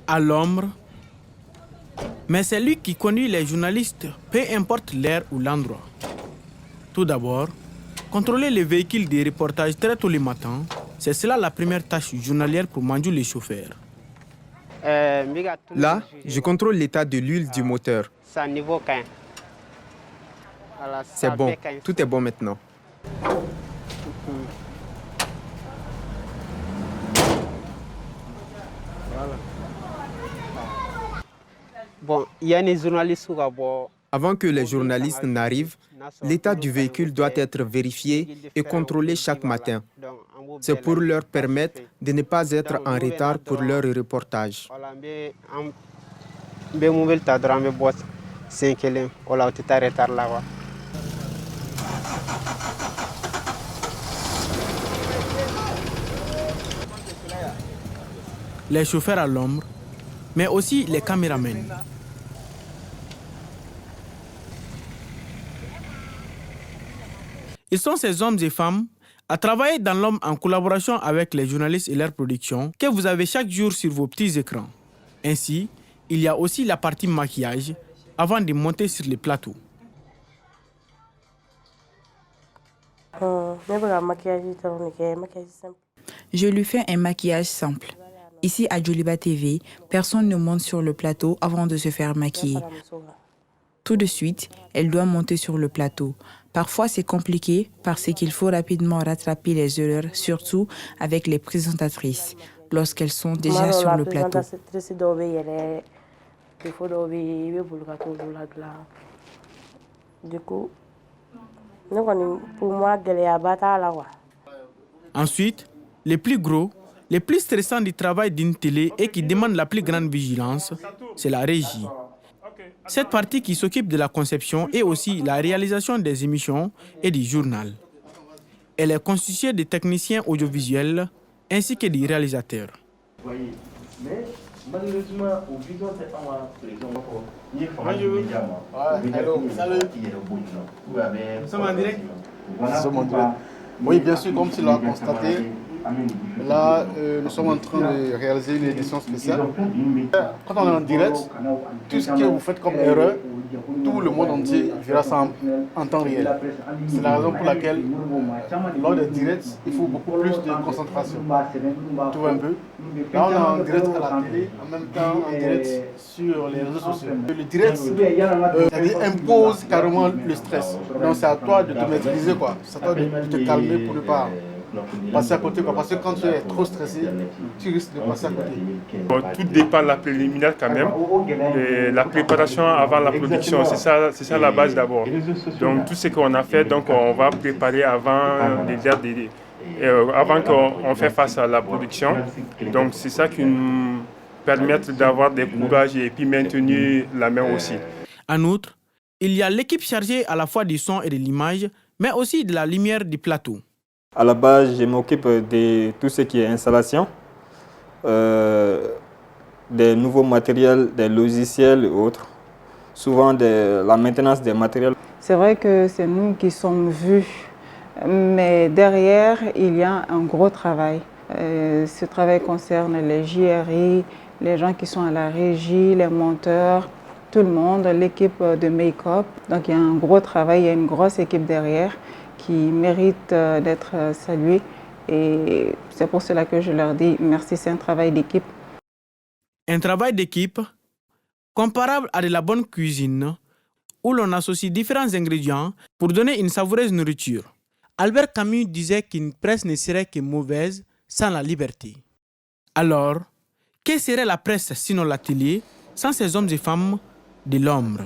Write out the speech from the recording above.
à l'ombre, mais c'est lui qui conduit les journalistes, peu importe l'heure ou l'endroit. Tout d'abord, contrôler les véhicules des reportages très tôt le matin, c'est cela la première tâche journalière pour Mandiou les chauffeurs. Là, je contrôle l'état de l'huile du moteur. C'est bon, tout est bon maintenant. Avant que les journalistes n'arrivent, l'état du véhicule doit être vérifié et contrôlé chaque matin. C'est pour leur permettre de ne pas être en retard pour leur reportage. Les chauffeurs à l'ombre, mais aussi les caméramans. Ils sont ces hommes et femmes à travailler dans l'ombre en collaboration avec les journalistes et leur production que vous avez chaque jour sur vos petits écrans. Ainsi, il y a aussi la partie maquillage avant de monter sur les plateaux. Je lui fais un maquillage simple. Ici à Djoliba TV, personne ne monte sur le plateau avant de se faire maquiller. Tout de suite, elle doit monter sur le plateau. Parfois, c'est compliqué parce qu'il faut rapidement rattraper les erreurs, surtout avec les présentatrices, lorsqu'elles sont déjà sur le plateau. Ensuite, les plus gros, les plus stressants du travail d'une télé et qui demandent la plus grande vigilance, c'est la régie. Cette partie qui s'occupe de la conception et aussi la réalisation des émissions et du journal. Elle est constituée de techniciens audiovisuels ainsi que des réalisateurs. Malheureusement, au bidon, c'est pas ma prison. Nous sommes en direct. Oui, bien sûr, comme tu l'as constaté, là, nous sommes en train de réaliser une édition spéciale. Quand on est en direct, tout ce que vous faites comme erreur, tout le monde entier verra ça en temps réel. C'est la raison pour laquelle, lors des directs, il faut beaucoup plus de concentration. Tu vois un peu? Là, on est en direct à la télé, en même temps en direct sur les réseaux sociaux. Le direct, ça impose carrément le stress. Donc c'est à toi de te maîtriser, quoi. C'est à toi de te calmer pour ne pas passer à côté, quoi. Parce que quand tu es trop stressé, tu risques de passer à côté. Bon, tout dépend de la préliminaire quand même. Et la préparation avant la production, c'est ça la base d'abord. Donc tout ce qu'on a fait, donc on va préparer avant qu'on fait face à la production. Donc c'est ça qui nous permet d'avoir des courage et puis maintenir la main aussi. En outre, il y a l'équipe chargée à la fois du son et de l'image, mais aussi de la lumière du plateau. À la base, je m'occupe de tout ce qui est installation, des nouveaux matériels, des logiciels et autres, souvent de la maintenance des matériels. C'est vrai que c'est nous qui sommes vus, mais derrière, il y a un gros travail. Ce travail concerne les JRI, les gens qui sont à la régie, les monteurs, tout le monde, l'équipe de make-up. Donc il y a un gros travail, il y a une grosse équipe derrière qui mérite d'être saluée. Et c'est pour cela que je leur dis merci, c'est un travail d'équipe. Un travail d'équipe comparable à de la bonne cuisine où l'on associe différents ingrédients pour donner une savoureuse nourriture. Albert Camus disait qu'une presse ne serait que mauvaise sans la liberté. Alors, que serait la presse sinon l'atelier sans ces hommes et femmes de l'ombre?